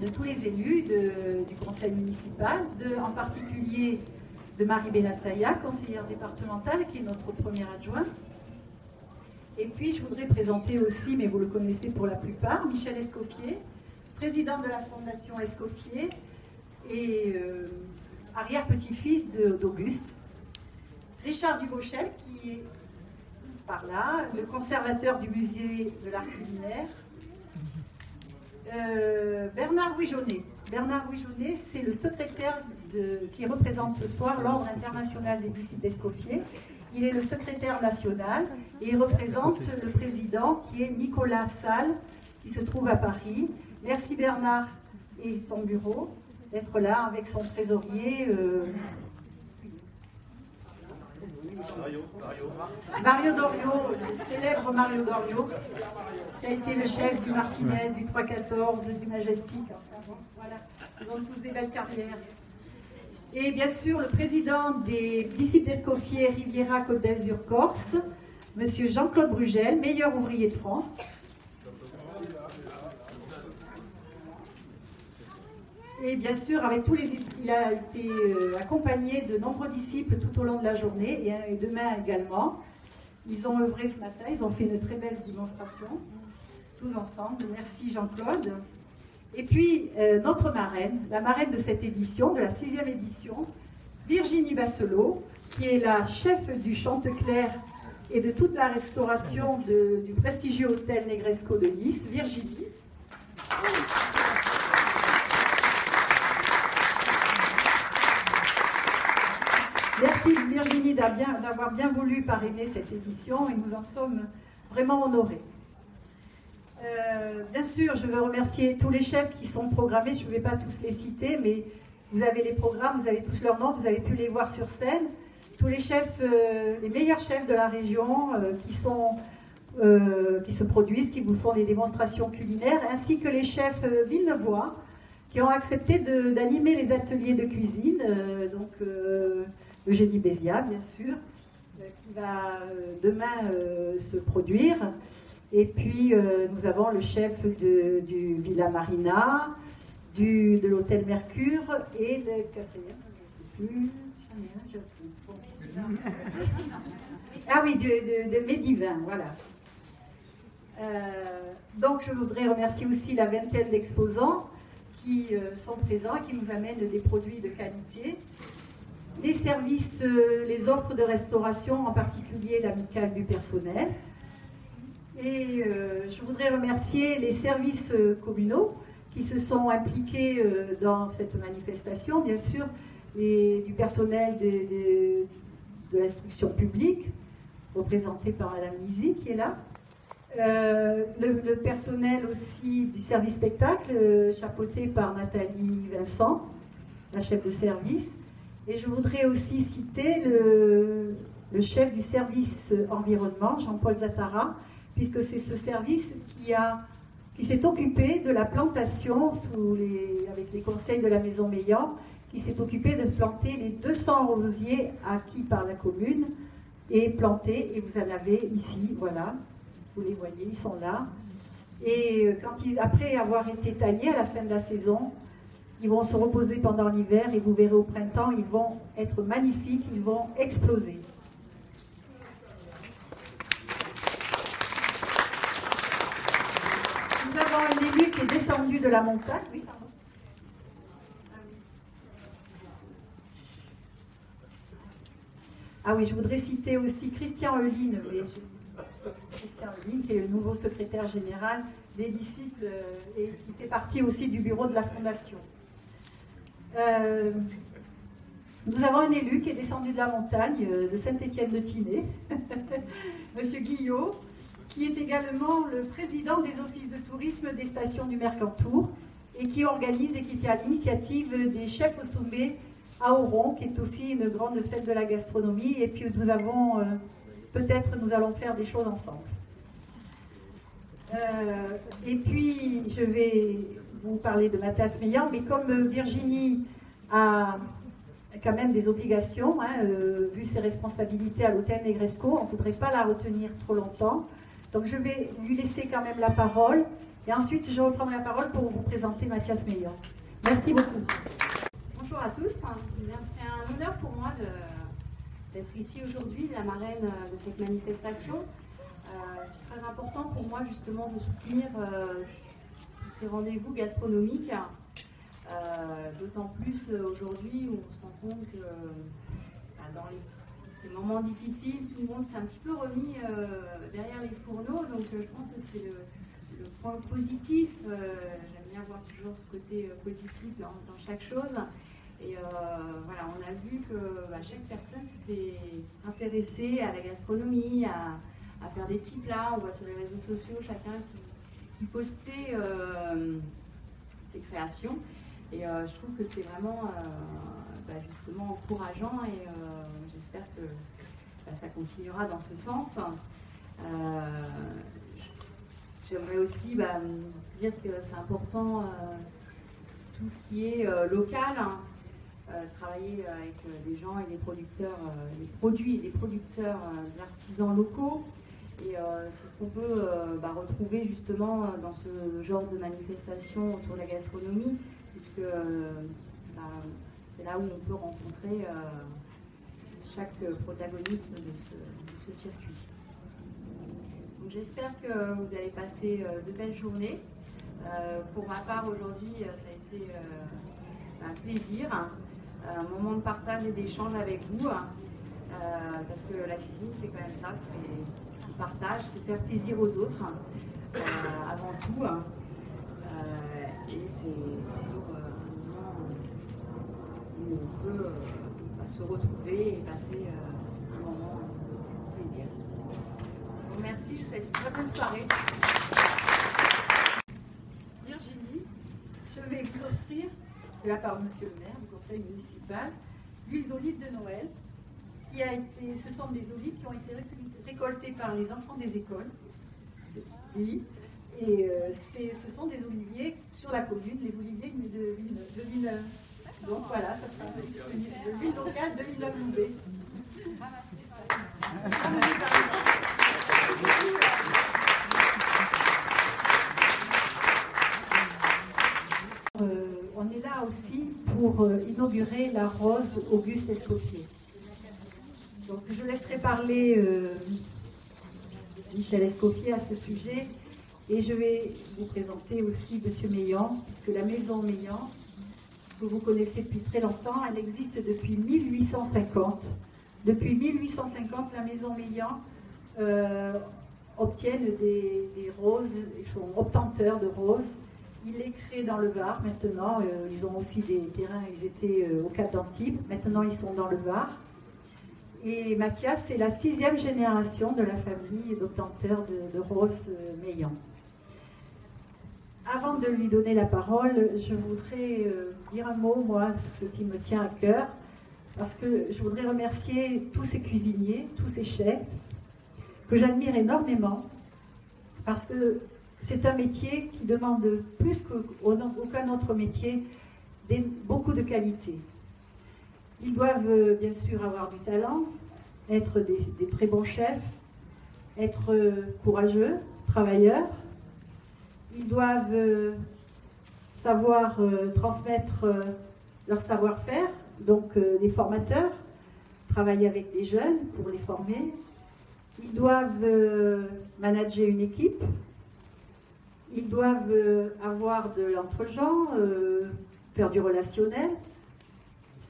de tous les élus du conseil municipal, en particulier de Marie Benassaya, conseillère départementale, qui est notre première adjointe. Et puis, je voudrais présenter aussi, mais vous le connaissez pour la plupart, Michel Escoffier, président de la Fondation Escoffier et arrière-petit-fils d'Auguste. Richard Duvauchel, qui est par là, le conservateur du musée de l'art culinaire. Bernard Louis-Jaunet. Bernard Louis-Jaunet, c'est le secrétaire qui représente ce soir l'Ordre international des disciples d'Escoffier. Il est le secrétaire national et il représente le président qui est Nicolas Salle, qui se trouve à Paris. Merci Bernard et son bureau d'être là avec son trésorier. Mario Dorio, le célèbre Mario Dorio, qui a été le chef du Martinez, du 314, du Majestic. Enfin, bon, voilà. Ils ont tous des belles carrières. Et bien sûr, le président des disciples d'Escoffier Riviera Côte d'Azur Corse, monsieur Jean-Claude Brugel, meilleur ouvrier de France. Et bien sûr, il a été accompagné de nombreux disciples tout au long de la journée et demain également. Ils ont œuvré ce matin, ils ont fait une très belle démonstration, tous ensemble. Merci Jean-Claude. Et puis, notre marraine, la marraine de cette édition, de la 6e édition, Virginie Basselot, qui est la chef du Chanteclair et de toute la restauration du prestigieux hôtel Negresco de Nice. Virginie. Merci Virginie d'avoir bien voulu parrainer cette édition et nous en sommes vraiment honorés. Bien sûr, je veux remercier tous les chefs qui sont programmés, je ne vais pas tous les citer, mais vous avez les programmes, vous avez tous leurs noms, vous avez pu les voir sur scène. Tous les chefs, les meilleurs chefs de la région qui se produisent, qui vous font des démonstrations culinaires, ainsi que les chefs villeneuvois qui ont accepté d'animer les ateliers de cuisine, donc Eugénie Bézia, bien sûr, qui va demain se produire. Et puis, nous avons le chef du Villa Marina, de l'hôtel Mercure et le quatrième, je ne sais plus, ah oui, de Médivin, voilà. Donc, je voudrais remercier aussi la vingtaine d'exposants qui sont présents et qui nous amènent des produits de qualité. Les services, les offres de restauration, en particulier l'amicale du personnel. Et je voudrais remercier les services communaux qui se sont impliqués dans cette manifestation, bien sûr, et du personnel de l'instruction publique, représenté par Madame Lizy, qui est là. Le personnel aussi du service spectacle, chapeauté par Nathalie Vincent, la chef de service. Et je voudrais aussi citer le chef du service environnement, Jean-Paul Zatara, puisque c'est ce service qui s'est occupé de la plantation avec les conseils de la Maison Meillan, qui s'est occupé de planter les 200 rosiers acquis par la commune et plantés, et vous en avez ici, voilà, vous les voyez, ils sont là. Et après avoir été taillés à la fin de la saison, ils vont se reposer pendant l'hiver et vous verrez au printemps, ils vont être magnifiques, ils vont exploser. Nous avons un élu qui est descendu de la montagne. Oui, pardon. Ah oui, je voudrais citer aussi Christian Euline, qui est le nouveau secrétaire général des disciples et qui fait partie aussi du bureau de la Fondation. Nous avons un élu qui est descendu de la montagne, de Saint-Étienne-de-Tinée, Monsieur Guillot, qui est également le président des offices de tourisme des stations du Mercantour et qui organise et qui était à l'initiative des chefs au sommet à Oron, qui est aussi une grande fête de la gastronomie. Et puis nous avons, peut-être nous allons faire des choses ensemble. Et puis je vais vous parler de Mathias Meillan, mais comme Virginie a quand même des obligations, vu ses responsabilités à l'hôtel Negresco, on ne voudrait pas la retenir trop longtemps. Donc je vais lui laisser quand même la parole Et ensuite, je reprendrai la parole pour vous présenter Mathias Meillon. Merci beaucoup. Bonjour à tous. C'est un honneur pour moi d'être ici aujourd'hui, la marraine de cette manifestation. C'est très important pour moi justement de soutenir tous ces rendez-vous gastronomiques, d'autant plus aujourd'hui où on se rend compte que dans ces moments difficiles, tout le monde s'est un petit peu remis derrière les fourneaux, donc je pense que c'est le point positif. J'aime bien voir toujours ce côté positif dans chaque chose. Et voilà, on a vu que chaque personne s'était intéressée à la gastronomie, à faire des petits plats. On voit sur les réseaux sociaux chacun qui postait ses créations. Et je trouve que c'est vraiment justement encourageant et j'espère que ça continuera dans ce sens. J'aimerais aussi dire que c'est important tout ce qui est local, travailler avec des gens et des producteurs, des producteurs, des artisans locaux. Et c'est ce qu'on peut retrouver justement dans ce genre de manifestation autour de la gastronomie, puisque c'est là où on peut rencontrer chaque protagonisme de ce circuit. Donc j'espère que vous allez passer de belles journées. Pour ma part aujourd'hui, ça a été un plaisir, un moment de partage et d'échange avec vous, parce que la cuisine c'est quand même ça, c'est le partage, c'est faire plaisir aux autres avant tout, et c'est toujours un moment où on peut se retrouver et passer un moment de plaisir. Donc merci, je vous souhaite une très bonne soirée. Virginie, je vais vous offrir, de la part de Monsieur le maire du conseil municipal, l'huile d'olive de Noël, ce sont des olives qui ont été récoltées par les enfants des écoles. Oui. Et ce sont des oliviers sur la commune, les oliviers de Villeneuve. Donc voilà, ça sera disponible de l'huile locale de Villeneuve-Loubet. On est là aussi pour inaugurer la rose Auguste Escoffier. Donc je laisserai parler Michel Escoffier à ce sujet et je vais vous présenter aussi M. Meillon, puisque la maison Meillon, que vous connaissez depuis très longtemps, elle existe depuis 1850. Depuis 1850, la maison Meillon obtiennent des roses, ils sont obtenteurs de roses. Il est créé dans le Var maintenant, ils ont aussi des terrains, ils étaient au Cap d'Antibes, maintenant ils sont dans le Var. Et Mathias, c'est la 6e génération de la famille d'obtenteurs de roses Meillon. Avant de lui donner la parole, je voudrais dire un mot, moi, ce qui me tient à cœur, parce que je voudrais remercier tous ces cuisiniers, tous ces chefs, que j'admire énormément, parce que c'est un métier qui demande plus qu'aucun autre métier beaucoup de qualité. Ils doivent bien sûr avoir du talent, être des très bons chefs, être courageux, travailleurs. Ils doivent savoir transmettre leur savoir-faire, donc des formateurs, travailler avec des jeunes pour les former. Ils doivent manager une équipe. Ils doivent avoir de l'entre-gens, faire du relationnel,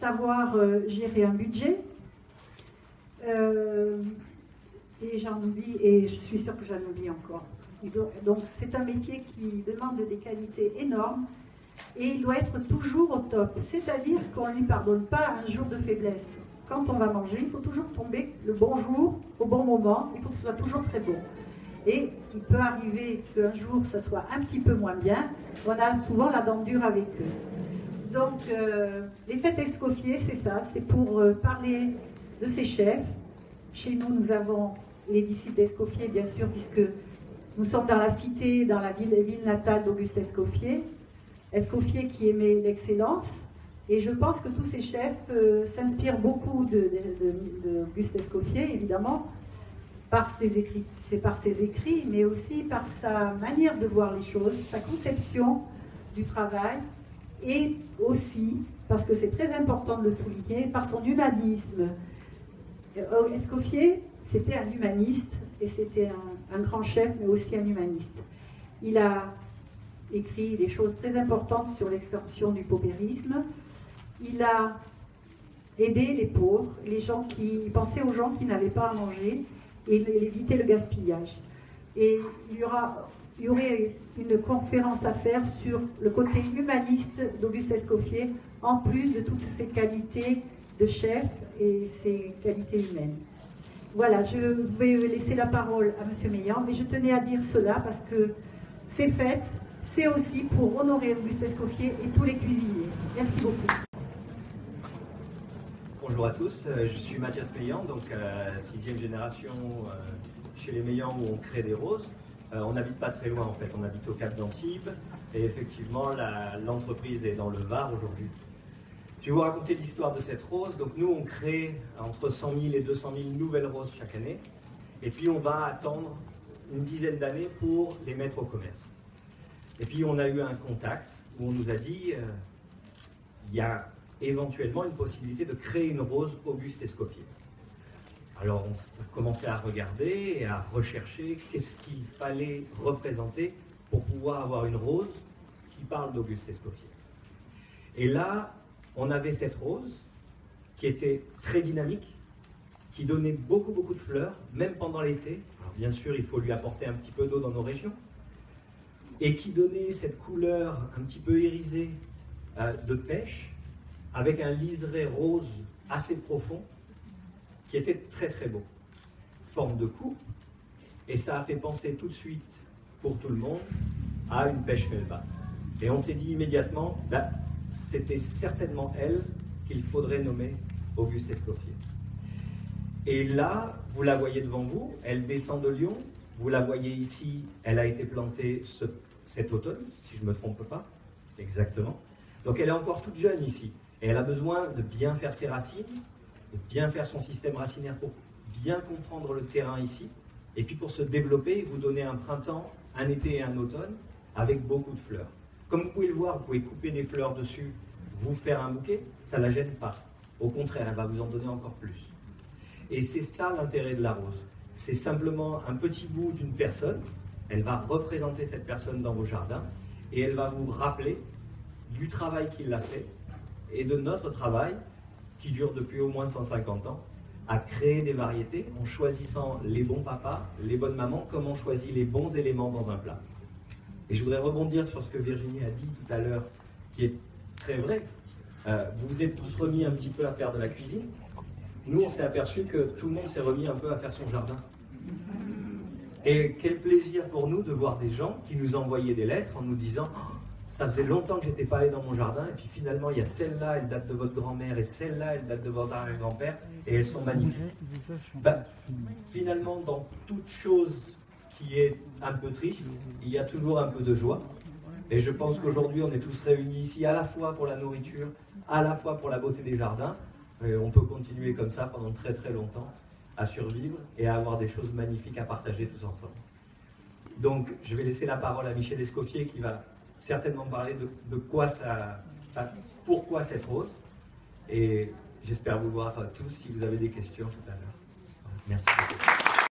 savoir gérer un budget. Et j'en oublie, et je suis sûre que j'en oublie encore. Donc c'est un métier qui demande des qualités énormes et il doit être toujours au top. C'est-à-dire qu'on ne lui pardonne pas un jour de faiblesse. Quand on va manger, il faut toujours tomber le bon jour, au bon moment, il faut que ce soit toujours très bon. Et il peut arriver qu'un jour, ça soit un petit peu moins bien. On a souvent la dent dure avec eux. Donc, les fêtes Escoffier, c'est ça. C'est pour parler de ces chefs. Chez nous, nous avons les disciples d'Escoffier, bien sûr, puisque nous sommes dans la cité, dans la ville natale d'Auguste Escoffier. Escoffier qui aimait l'excellence. Et je pense que tous ces chefs s'inspirent beaucoup d'Auguste Escoffier, évidemment. c'est par ses écrits, mais aussi par sa manière de voir les choses, sa conception du travail, et aussi, parce que c'est très important de le souligner, par son humanisme. Escoffier, c'était un humaniste, et c'était un grand chef, mais aussi un humaniste. Il a écrit des choses très importantes sur l'extension du paupérisme. Il a aidé les pauvres, les gens il pensait aux gens qui n'avaient pas à manger, et il évitait le gaspillage. Et il y aurait une conférence à faire sur le côté humaniste d'Auguste Escoffier, en plus de toutes ses qualités de chef et ses qualités humaines. Voilà, je vais laisser la parole à M. Meillan, mais je tenais à dire cela parce que ces fêtes, c'est aussi pour honorer Auguste Escoffier et tous les cuisiniers. Merci beaucoup. Bonjour à tous, je suis Mathias Meillan, donc 6e génération chez les Meillan où on crée des roses. On n'habite pas très loin en fait, on habite au Cap d'Antibes et effectivement l'entreprise est dans le Var aujourd'hui. Je vais vous raconter l'histoire de cette rose. Donc nous on crée entre 100 000 et 200 000 nouvelles roses chaque année et puis on va attendre une dizaine d'années pour les mettre au commerce. Et puis on a eu un contact où on nous a dit il y a éventuellement une possibilité de créer une rose Auguste Escoffier. Alors on a commencé à regarder et à rechercher qu'est-ce qu'il fallait représenter pour pouvoir avoir une rose qui parle d'Auguste Escoffier. Et là, on avait cette rose qui était très dynamique, qui donnait beaucoup de fleurs, même pendant l'été. Alors bien sûr, il faut lui apporter un petit peu d'eau dans nos régions. Et qui donnait cette couleur un petit peu irisée de pêche, avec un liseré rose assez profond, qui était très beau. Forme de coupe, et ça a fait penser tout de suite, pour tout le monde, à une pêche melba. Et on s'est dit immédiatement, là, c'était certainement elle qu'il faudrait nommer Auguste Escoffier. Et là, vous la voyez devant vous, elle descend de Lyon, vous la voyez ici, elle a été plantée cet automne, si je ne me trompe pas, exactement. Donc elle est encore toute jeune ici. Et elle a besoin de bien faire ses racines, de bien faire son système racinaire pour bien comprendre le terrain ici, et puis pour se développer, vous donner un printemps, un été et un automne, avec beaucoup de fleurs. Comme vous pouvez le voir, vous pouvez couper des fleurs dessus, vous faire un bouquet, ça ne la gêne pas. Au contraire, elle va vous en donner encore plus. Et c'est ça l'intérêt de la rose. C'est simplement un petit bout d'une personne, elle va représenter cette personne dans vos jardins, et elle va vous rappeler du travail qu'il a fait, et de notre travail, qui dure depuis au moins 150 ans, à créer des variétés en choisissant les bons papas, les bonnes mamans, comme on choisit les bons éléments dans un plat. Et je voudrais rebondir sur ce que Virginie a dit tout à l'heure, qui est très vrai. Vous vous êtes tous remis un petit peu à faire de la cuisine. Nous, on s'est aperçu que tout le monde s'est remis un peu à faire son jardin. Et quel plaisir pour nous de voir des gens qui nous envoyaient des lettres en nous disant « Ça faisait longtemps que je n'étais pas allé dans mon jardin, et puis finalement, il y a celle-là, elle date de votre grand-mère, et celle-là, elle date de votre arrière-grand-père, et elles sont magnifiques. » Finalement, dans toute chose qui est un peu triste, il y a toujours un peu de joie. Et je pense qu'aujourd'hui, on est tous réunis ici, à la fois pour la nourriture, à la fois pour la beauté des jardins. Et on peut continuer comme ça pendant très longtemps, à survivre et à avoir des choses magnifiques à partager tous ensemble. Donc, je vais laisser la parole à Michel Escoffier qui va certainement parler de quoi ça, pourquoi cette rose. Et j'espère vous voir tous si vous avez des questions tout à l'heure. Merci beaucoup.